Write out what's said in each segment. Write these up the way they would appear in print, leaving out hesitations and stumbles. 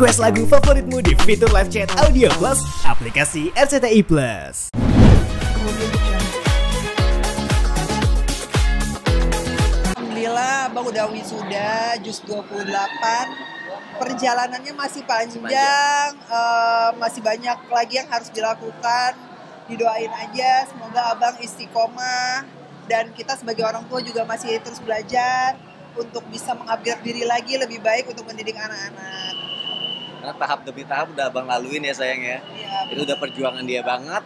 Request lagu favoritmu di fitur live chat Audio Plus aplikasi RCTI Plus. Alhamdulillah Abang udah wisuda juz 28. Perjalanannya masih panjang, masih banyak lagi yang harus dilakukan. Didoain aja semoga Abang istiqomah dan kita sebagai orang tua juga masih terus belajar untuk bisa mengupgrade diri lagi lebih baik untuk mendidik anak-anak. Karena tahap demi tahap udah Abang laluin ya sayang ya. Itu udah perjuangan dia banget.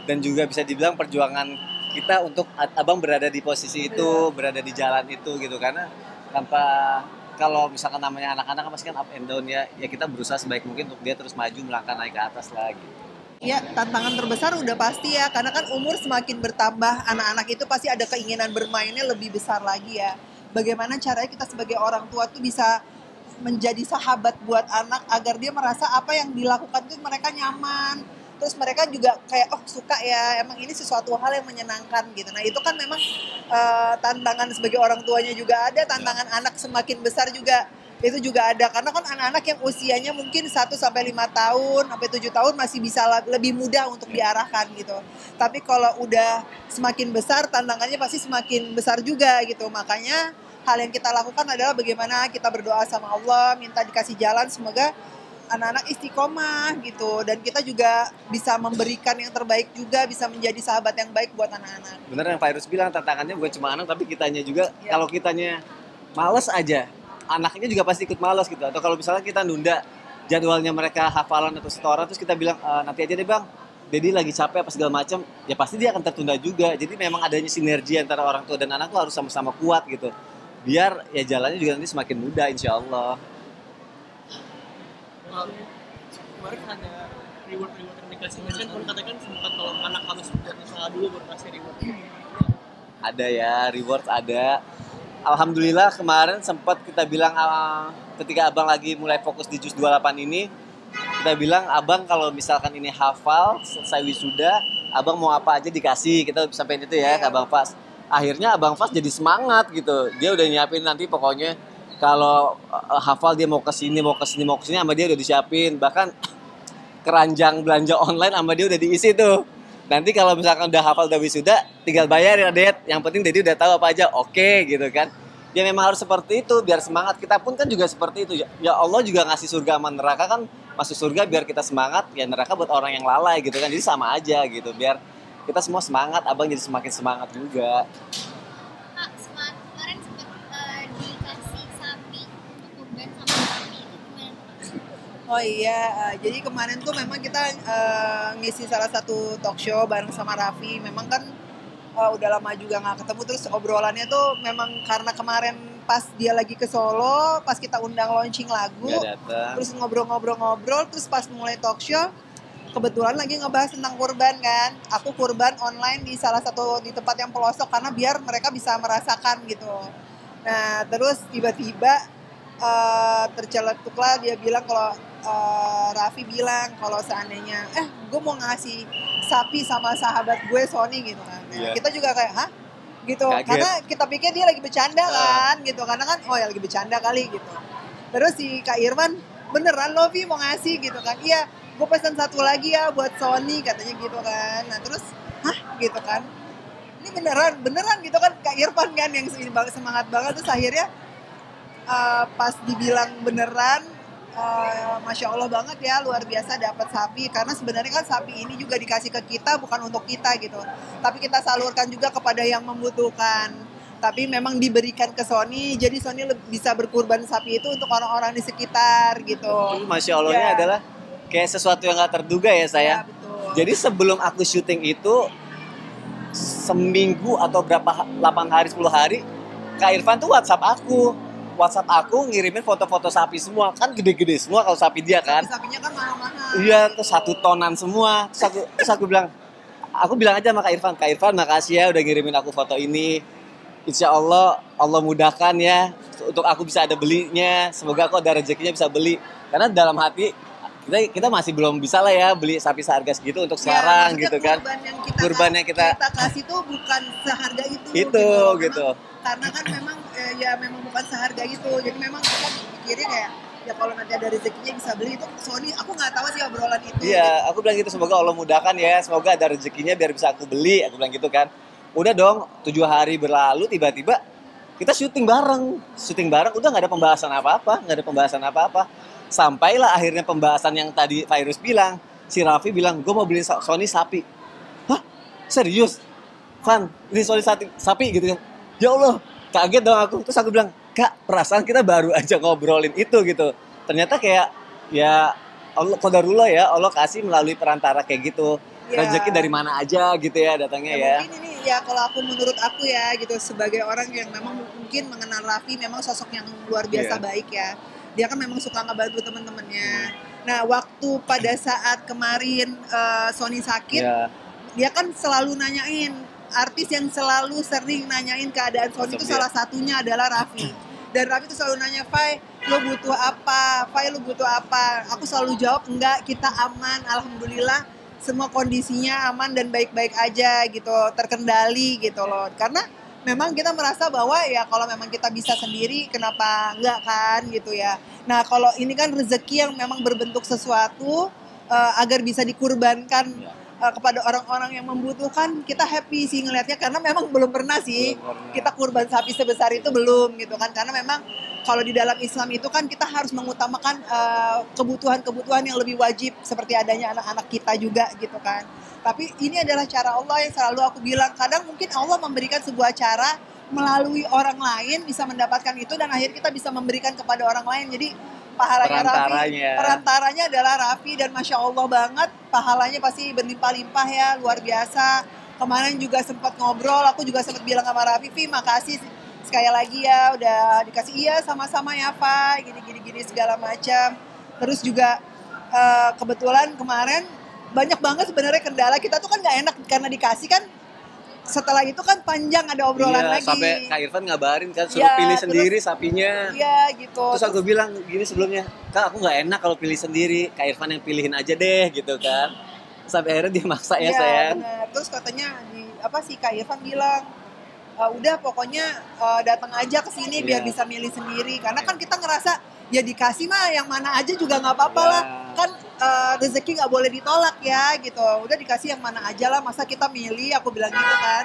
Dan juga bisa dibilang perjuangan kita untuk Abang berada di posisi itu, berada di jalan itu gitu. Karena tanpa, kalau misalkan namanya anak-anak pasti kan up and down ya. Ya kita berusaha sebaik mungkin untuk dia terus maju, melangkah naik ke atas lagi. Ya, tantangan terbesar udah pasti ya, karena kan umur semakin bertambah, anak-anak itu pasti ada keinginan bermainnya lebih besar lagi ya. Bagaimana caranya kita sebagai orang tua tuh bisa menjadi sahabat buat anak agar dia merasa apa yang dilakukan tuh mereka nyaman. Terus mereka juga kayak, oh suka ya, emang ini sesuatu hal yang menyenangkan gitu. Nah itu kan memang tantangan sebagai orang tuanya juga ada, tantangan anak semakin besar juga. Itu juga ada, karena kan anak-anak yang usianya mungkin 1-5 tahun, sampai 7 tahun masih bisa lebih mudah untuk diarahkan gitu. Tapi kalau udah semakin besar, tantangannya pasti semakin besar juga gitu. Makanya hal yang kita lakukan adalah bagaimana kita berdoa sama Allah, minta dikasih jalan, semoga anak-anak istiqomah gitu. Dan kita juga bisa memberikan yang terbaik juga, bisa menjadi sahabat yang baik buat anak-anak. Bener yang Pak Irus bilang, tantangannya bukan cuma anak, tapi kitanya juga. Kalau kitanya males aja, anaknya juga pasti ikut malas gitu. Atau kalau misalnya kita nunda jadwalnya mereka hafalan atau setoran, terus kita bilang nanti aja deh bang, Dedi lagi capek apa segala macam, ya pasti dia akan tertunda juga. Jadi memang adanya sinergi antara orang tua dan anak tuh harus sama-sama kuat gitu. Biar ya jalannya juga nanti semakin mudah insya Allah. Kemarin ada reward yang dikasih kan kalau katakan sempat kalau anak harus buat usaha dulu baru kasih reward. Ada ya, reward ada. Alhamdulillah kemarin sempat kita bilang ketika abang lagi mulai fokus di juz 28 ini, kita bilang abang kalau misalkan ini hafal selesai wisuda, abang mau apa aja dikasih, kita sampein itu ya ke abang Fas. Akhirnya abang Fas jadi semangat gitu, dia udah nyiapin nanti pokoknya kalau hafal dia mau kesini sama dia udah disiapin, bahkan keranjang belanja online sama dia udah diisi tuh. Nanti kalau misalkan udah hafal, udah wisuda, tinggal bayar ya, Ded. Yang penting Dedi udah tahu apa aja, oke gitu kan. Ya memang harus seperti itu, biar semangat. Kita pun kan juga seperti itu. Ya Allah juga ngasih surga sama neraka kan, masuk surga biar kita semangat, ya neraka buat orang yang lalai gitu kan. Jadi sama aja gitu, biar kita semua semangat, abang jadi semakin semangat juga. Kak, kemarin sempat dikasih sapi untuk kurban sama sapi, itu gimana? Oh iya, jadi kemarin tuh memang kita ngisi salah satu talk show bareng sama Raffi. Memang kan udah lama juga nggak ketemu, terus obrolannya tuh memang karena kemarin pas dia lagi ke Solo, pas kita undang launching lagu, terus ngobrol-ngobrol, terus pas mulai talk show, kebetulan lagi ngebahas tentang kurban kan. Aku kurban online di salah satu di tempat yang pelosok karena biar mereka bisa merasakan gitu. Nah terus tiba-tiba terceletuklah dia bilang kalau Raffi bilang kalau seandainya gue mau ngasih sapi sama sahabat gue Sony gitu kan. Nah, kita juga kayak hah gitu. Kaget. Karena kita pikir dia lagi bercanda kan gitu, karena kan oh ya lagi bercanda kali gitu. Terus si Kak Irfan beneran lo Vi mau ngasih gitu kan. Iya gue pesan satu lagi ya buat Sony katanya gitu kan. Nah terus hah gitu kan, ini beneran gitu kan Kak Irfan kan yang semangat banget. Terus akhirnya pas dibilang beneran, Masya Allah banget ya, luar biasa dapat sapi. Karena sebenarnya kan sapi ini juga dikasih ke kita bukan untuk kita gitu, tapi kita salurkan juga kepada yang membutuhkan. Tapi memang diberikan ke Sony, jadi Sony bisa berkurban sapi itu untuk orang-orang di sekitar gitu. Masya Allahnya adalah kayak sesuatu yang gak terduga ya saya. Betul. Jadi sebelum aku syuting itu, seminggu atau berapa 8 hari 10 hari, Kak Irfan tuh WhatsApp aku ngirimin foto-foto sapi semua, kan gede-gede semua kalau sapi dia kan. Sapinya kan mahal-mahal. Iya, terus 1 tonan semua. Terus aku bilang aja sama Kak Irfan makasih ya udah ngirimin aku foto ini. Insya Allah mudahkan ya untuk aku bisa ada belinya. Semoga aku ada rezekinya bisa beli. Karena dalam hati kita masih belum bisa lah ya beli sapi seharga segitu untuk sekarang gitu kan. Kurban yang kita kasih tuh bukan seharga itu. Gitu. Karena kan memang memang bukan seharga itu. Jadi memang kita pikirnya kayak ya kalau nanti ada rezekinya bisa beli itu Sony. Aku nggak tahu sih obrolan itu. Iya, aku bilang gitu, semoga Allah mudahkan ya, semoga ada rezekinya biar bisa aku beli, aku bilang gitu kan. Udah dong, 7 hari berlalu tiba-tiba kita syuting bareng, udah nggak ada pembahasan apa-apa, sampailah akhirnya pembahasan yang tadi Virus bilang, si Raffi bilang, gue mau beli Sony sapi. Hah? Serius? Van, beli Sony sapi gitu kan? Ya Allah, kaget dong aku. Terus aku bilang, Kak, perasaan kita baru aja ngobrolin itu gitu. Ternyata kayak ya Allah qadarullah ya, Allah kasih melalui perantara kayak gitu. Ya. Rezeki dari mana aja gitu ya datangnya ya. Mungkin ini ya kalau aku menurut aku ya gitu sebagai orang yang memang mungkin mengenal Raffi memang sosok yang luar biasa baik ya. Dia kan memang suka ngebantu teman-temannya. Nah, waktu pada saat kemarin Sony sakit, dia kan selalu nanyain, artis yang selalu sering nanyain keadaan Sony itu salah satunya adalah Raffi. Dan Raffi tuh selalu nanya, Fai, lo butuh apa? Fai, lo butuh apa? Aku selalu jawab, enggak, kita aman, alhamdulillah. Semua kondisinya aman dan baik-baik aja gitu, terkendali gitu loh. Karena memang kita merasa bahwa ya kalau memang kita bisa sendiri, kenapa enggak kan gitu ya. Nah kalau ini kan rezeki yang memang berbentuk sesuatu agar bisa dikurbankan kepada orang-orang yang membutuhkan, kita happy sih ngelihatnya karena memang belum pernah sih kita kurban sapi sebesar itu belum gitu kan, karena memang kalau di dalam Islam itu kan kita harus mengutamakan kebutuhan-kebutuhan yang lebih wajib seperti adanya anak-anak kita juga gitu kan. Tapi ini adalah cara Allah yang selalu aku bilang, kadang mungkin Allah memberikan sebuah cara melalui orang lain bisa mendapatkan itu dan akhirnya kita bisa memberikan kepada orang lain. Jadi pahalanya Raffi, perantaranya adalah Raffi dan Masya Allah banget, pahalanya pasti berlimpah-limpah ya, luar biasa. Kemarin juga sempat ngobrol, aku juga sempat bilang sama Raffi, Vi makasih sekali lagi ya udah dikasih, iya sama-sama ya Pak, gini-gini segala macam. Terus juga kebetulan kemarin banyak banget sebenarnya kendala, kita tuh kan gak enak karena dikasih kan. Setelah itu kan panjang ada obrolan lagi. Sampai Kak Irfan ngabarin kan suruh pilih sendiri sapinya. Iya gitu. Terus aku bilang gini sebelumnya, Kak aku nggak enak kalau pilih sendiri, Kak Irfan yang pilihin aja deh gitu kan. Sampai akhirnya dia maksa ya sayang. Benar. Terus katanya Kak Irfan bilang, udah pokoknya datang aja ke sini biar bisa milih sendiri. Karena kan kita ngerasa ya dikasih mah yang mana aja juga nggak apa-apa lah. Kan rezeki nggak boleh ditolak ya gitu. Udah dikasih yang mana aja lah, masa kita milih, aku bilang gitu kan.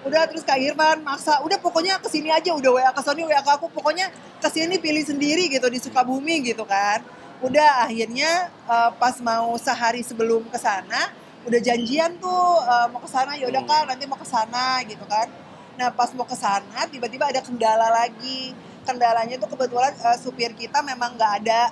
Udah terus Kak Irfan maksa, udah pokoknya kesini aja, udah WA ke Sony, WA ke aku, pokoknya kesini pilih sendiri gitu di Sukabumi gitu kan. Udah akhirnya pas mau sehari sebelum kesana, udah janjian tuh mau kesana, yaudah Kak nanti mau kesana gitu kan. Nah pas mau kesana tiba-tiba ada kendala lagi. Kendalanya tuh kebetulan supir kita memang nggak ada.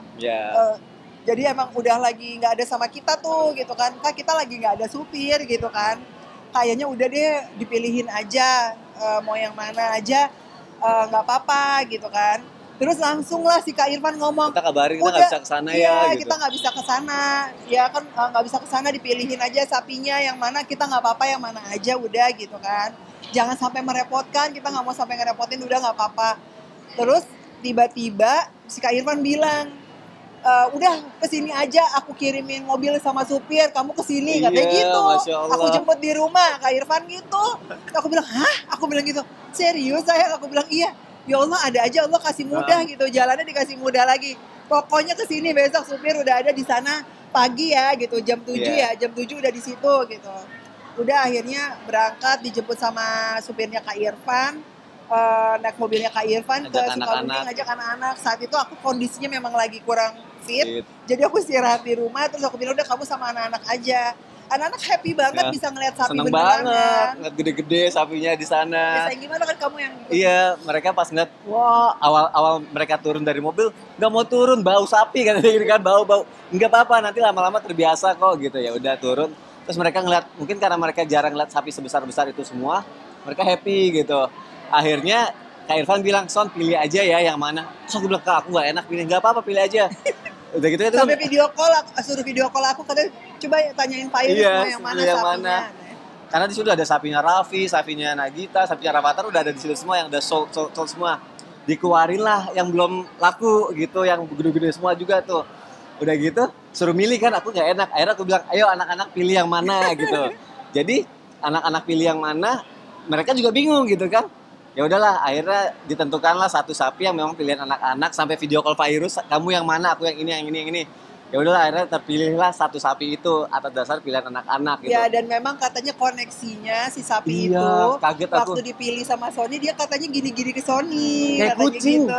Jadi emang udah lagi nggak ada sama kita tuh gitu kan, Kak kita lagi nggak ada supir gitu kan, kayaknya udah deh dipilihin aja, mau yang mana aja nggak apa-apa gitu kan. Terus langsung lah si Kak Irfan ngomong, kita kabarin kita nggak bisa kesana ya gitu. Kita nggak bisa kesana, ya kan nggak bisa kesana, dipilihin aja sapinya yang mana, kita nggak apa-apa yang mana aja udah gitu kan, jangan sampai merepotkan, kita nggak mau sampai ngerepotin, udah nggak apa-apa. Terus tiba-tiba si Kak Irfan bilang, udah kesini aja, aku kirimin mobil sama supir, kamu kesini katanya gitu. Aku jemput di rumah Kak Irfan gitu. Aku bilang hah, aku bilang gitu, serius saya, aku bilang iya, ya Allah ada aja Allah kasih mudah gitu, jalannya dikasih mudah lagi. Pokoknya kesini besok, supir udah ada di sana pagi ya gitu, jam 7 ya, jam 7 udah di situ gitu. Udah akhirnya berangkat, dijemput sama supirnya Kak Irfan. Naik mobilnya Kak Irfan ke Sukabumi, ngajak anak-anak. Saat itu aku kondisinya memang lagi kurang fit. Jadi aku istirahat di rumah, terus aku bilang udah kamu sama anak-anak aja. Anak-anak happy banget bisa ngeliat sapi seneng beneran banget, kan. ngeliat gede-gede sapinya di sana. Biasanya gimana kan kamu yang Iya, mereka pas ngeliat, wah awal mereka turun dari mobil, nggak mau turun, bau sapi kan, kan bau. Nggak apa-apa, nanti lama-lama terbiasa kok gitu ya. Udah turun, terus mereka ngeliat, mungkin karena mereka jarang ngeliat sapi sebesar-besar itu semua, mereka happy gitu. Akhirnya Kak Irfan bilang, Son pilih aja ya yang mana. Terus aku bilang, Kak aku gak enak pilih, gak apa-apa pilih aja. Udah gitu itu sampai video call, suruh video call aku, katanya coba tanyain Pak Iris yang mana sapinya. Karena di situ ada sapinya Raffi, sapinya Nagita, sapinya Rafathar udah ada di situ semua, yang udah sold semua. Dikeluarin lah yang belum laku gitu, yang gede-gede semua juga tuh. Udah gitu suruh milih kan, aku gak enak. Akhirnya aku bilang, ayo anak-anak pilih yang mana gitu. Jadi anak-anak pilih yang mana, mereka juga bingung gitu kan. Ya udahlah, akhirnya ditentukanlah satu sapi yang memang pilihan anak-anak sampai video call virus, kamu yang mana, aku yang ini, yang ini, yang ini. Ya udahlah, akhirnya terpilihlah satu sapi itu atas dasar pilihan anak-anak gitu. Ya, dan memang katanya koneksinya si sapi Iya, itu kaget aku. waktu dipilih sama Sony dia katanya gini-gini ke Sony, Kayak katanya kucing. gitu.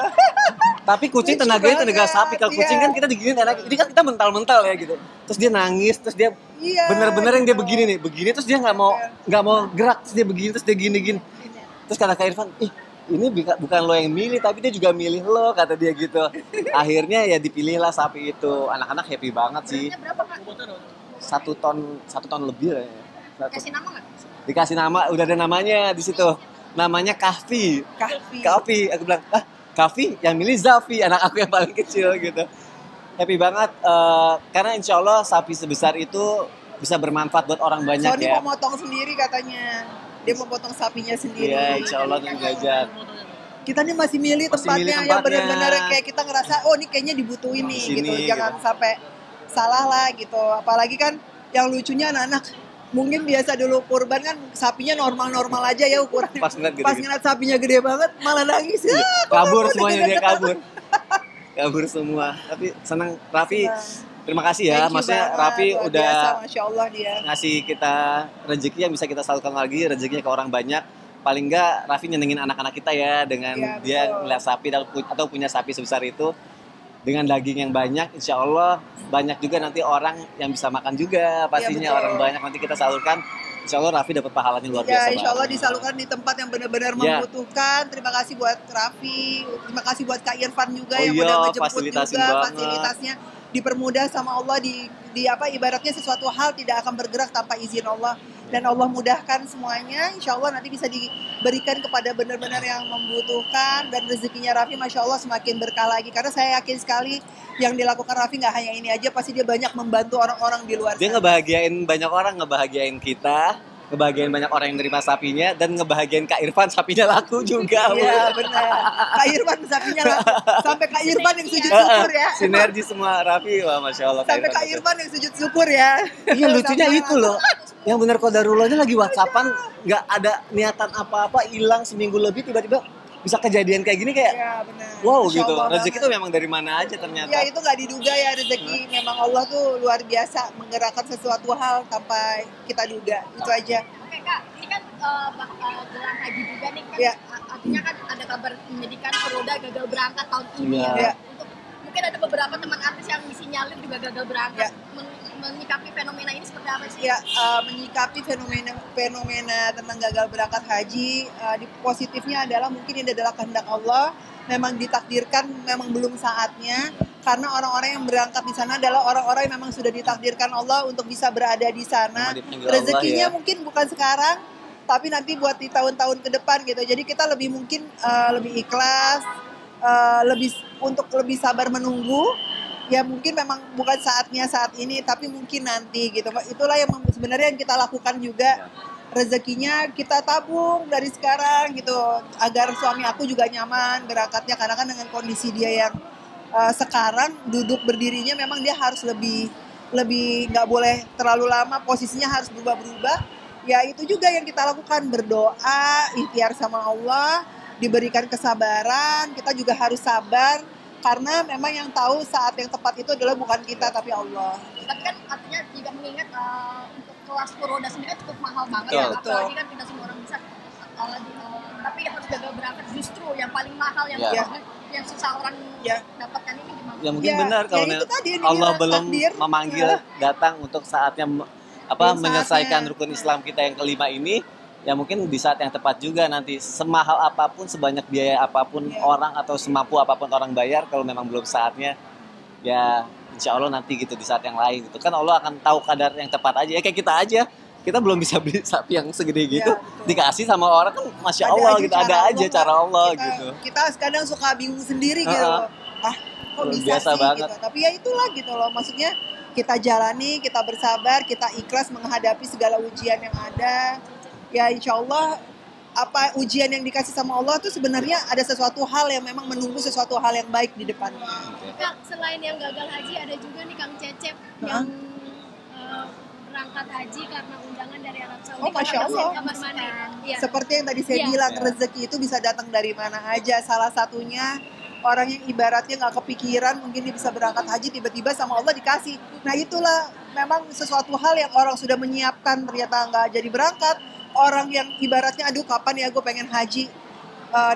Tapi kucing Lucu tenaganya tenaga banget, sapi. Kalau kucing iya. kan kita diginiin enak. Ini kan kita mental-mental ya gitu. Terus dia nangis, terus dia Iya, bener-bener yang dia gitu. begini nih, begini terus dia nggak mau gerak, terus dia begini, terus dia gini-gini. Terus kata Kak Irfan, ih ini bukan lo yang milih, tapi dia juga milih lo, kata dia gitu. Akhirnya ya dipilihlah sapi itu. Anak-anak happy banget sih. Beratnya berapa, Kak? Bobotnya berapa? 1 ton lebih lah ya. Kasih nama nggak? Dikasih nama, udah ada namanya di situ. Namanya Kahfi. Kahfi. Aku bilang, Kahfi yang milih Zafi, anak aku yang paling kecil gitu. Happy banget, karena insya Allah sapi sebesar itu bisa bermanfaat buat orang banyak Sony ya. mau motong sendiri katanya. Dia mau potong sapinya sendiri. Iya, insya Allah nanti belajar. Kita nih masih milih Masih tempatnya, milih yang tempatnya. benar-benar kayak kita ngerasa oh ini kayaknya dibutuhin nih Di sini, gitu. Jangan gitu. sampai salah lah gitu. Apalagi kan yang lucunya anak-anak mungkin biasa dulu kurban kan sapinya normal-normal aja ya ukurannya. Pas ngeliat Pas gitu-gitu. ngeliat sapinya gede banget malah nangis. Ya, Kabur semuanya dia kabur. Kabur semua. Tapi senang Raffi. Terima kasih ya, maksudnya Raffi udah Masya Allah dia. ngasih kita rezeki yang bisa kita salurkan lagi, rezekinya ke orang banyak. Paling enggak Raffi nyenengin anak-anak kita ya dengan Iya, dia betul. ngeliat sapi atau punya sapi sebesar itu dengan daging yang banyak. Insya Allah banyak juga nanti orang yang bisa makan juga pastinya, betul. orang banyak nanti kita salurkan. Insya Allah Raffi dapat pahalanya luar biasa. Ya, insya Allah banget. disalurkan di tempat yang benar-benar Ya. membutuhkan. Terima kasih buat Raffi, terima kasih buat Kak Irfan juga Oh yang iya, udah ngejemput fasilitasin juga, banget. fasilitasnya dipermudah sama Allah di apa ibaratnya sesuatu hal tidak akan bergerak tanpa izin Allah dan Allah mudahkan semuanya. Insya Allah nanti bisa diberikan kepada benar-benar yang membutuhkan dan rezekinya Raffi Masya Allah semakin berkah lagi karena saya yakin sekali yang dilakukan Raffi nggak hanya ini aja, pasti dia banyak membantu orang-orang di luar Dia sana. ngebahagiain banyak orang, ngebahagiain kita, ngebahagiain banyak orang yang nerima sapinya, dan ngebahagiain Kak Irfan sapinya laku juga. Iya benar. Kak Irfan sapinya lah. Sampai Kak Irfan yang sujud syukur ya. Sinergi semua Raffi, wah Masya Allah. Sampai Kak Irfan yang sujud syukur ya. Iya lucunya Sampai itu loh. Yang benar kodarullahnya lagi WhatsAppan, nggak ada niatan apa-apa, hilang seminggu lebih tiba-tiba bisa kejadian kayak gini kayak Ya benar. wow Masya gitu. Allah Rezeki banget. itu memang dari mana aja ternyata. Ya itu nggak diduga ya rezeki. Memang Allah tuh luar biasa menggerakkan sesuatu hal tanpa kita duga. Itu aja. Oke, Kak, ini kan gelang haji juga nih kan. Iya. Artinya kan ada kabar menyedihkan Furoda gagal berangkat tahun ini Iya. ya. Untuk mungkin ada beberapa teman artis yang disinyalir juga gagal berangkat. Iya. Menyikapi fenomena ini seperti apa sih? Ya menyikapi fenomena tentang gagal berangkat haji, di positifnya adalah mungkin ini adalah kehendak Allah. Memang ditakdirkan, memang belum saatnya. Karena orang-orang yang berangkat di sana adalah orang-orang yang memang sudah ditakdirkan Allah untuk bisa berada di sana. Memang dipanggil Allah Rezekinya ya. mungkin bukan sekarang, tapi nanti buat di tahun-tahun ke depan gitu. Jadi kita lebih mungkin lebih ikhlas, untuk lebih sabar menunggu. Ya mungkin memang bukan saatnya saat ini, tapi mungkin nanti gitu. Itulah yang sebenarnya yang kita lakukan juga. Rezekinya kita tabung dari sekarang gitu, agar suami aku juga nyaman berangkatnya. Karena kan dengan kondisi dia yang sekarang duduk berdirinya memang dia harus lebih nggak boleh terlalu lama, posisinya harus berubah-berubah. Ya itu juga yang kita lakukan, berdoa, ikhtiar sama Allah, diberikan kesabaran. Kita juga harus sabar karena memang yang tahu saat yang tepat itu adalah bukan kita tapi Allah. Tapi kan artinya juga mengingat untuk kelas Furoda sendiri kan cukup mahal banget Betul. ya. Apalagi kan tidak semua orang bisa. Tapi harus gagal berangkat justru yang paling mahal yang Ya. yang susah orang Ya. dapatkan ini gimana? Ya mungkin Ya, benar kalau ya itu tadi, ini Allah dia belum takdir. memanggil datang untuk saatnya Belum menyelesaikan saatnya. rukun Islam kita yang kelima ini. Ya mungkin di saat yang tepat juga nanti, semahal apapun, sebanyak biaya apapun Ya. orang atau semampu apapun orang bayar, kalau memang belum saatnya ya insya Allah nanti gitu di saat yang lain gitu kan Allah akan tahu kadar yang tepat aja ya. Kayak kita aja, kita belum bisa beli sapi yang segede gitu, Ya, betul. dikasih sama orang kan Masya Allah gitu, ada aja cara Allah gitu. Kita kadang suka bingung sendiri gitu. Kok Luar bisa biasa sih banget. gitu. Tapi ya itulah gitu loh. Maksudnya kita jalani, kita bersabar, kita ikhlas menghadapi segala ujian yang ada. Ya insya Allah apa ujian yang dikasih sama Allah tuh sebenarnya ada sesuatu hal yang memang menunggu sesuatu hal yang baik di depannya. Kak, selain yang gagal haji ada juga nih Kang Cecep yang berangkat berangkat haji karena undangan dari Arab Saudi. Oh, Masya Allah. Iya. Seperti yang tadi saya Iya. bilang, rezeki itu bisa datang dari mana aja. Salah satunya orang yang ibaratnya nggak kepikiran mungkin dia bisa berangkat haji, tiba-tiba sama Allah dikasih. Nah itulah memang sesuatu hal yang orang sudah menyiapkan ternyata nggak jadi berangkat. Orang yang ibaratnya aduh kapan ya gue pengen haji,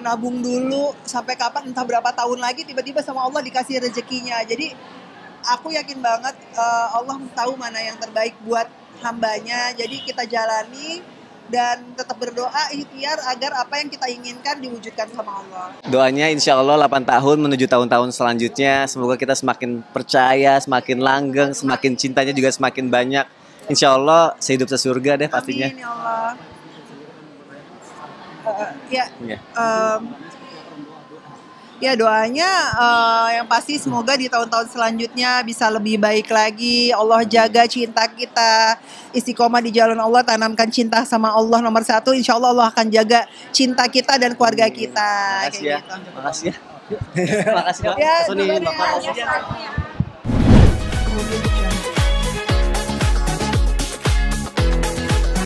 nabung dulu sampai kapan entah berapa tahun lagi, tiba-tiba sama Allah dikasih rezekinya. Jadi aku yakin banget Allah tahu mana yang terbaik buat hambanya. Jadi kita jalani dan tetap berdoa ikhtiar agar apa yang kita inginkan diwujudkan sama Allah. Doanya insya Allah 8 tahun menuju tahun-tahun selanjutnya. Semoga kita semakin percaya, semakin langgeng, semakin cintanya juga semakin banyak. Insya Allah sehidup sesurga deh pastinya. Amin ya Allah. Ya, Iya. ya doanya yang pasti semoga di tahun-tahun selanjutnya bisa lebih baik lagi. Allah jaga cinta kita, istiqomah di jalan Allah, tanamkan cinta sama Allah nomor 1. Insya Allah Allah akan jaga cinta kita dan keluarga kita. Makasih ya. Kayak gitu. Makasih ya. Makasih Kak. Ya, Sony, duluan ya. Bapak. Ya,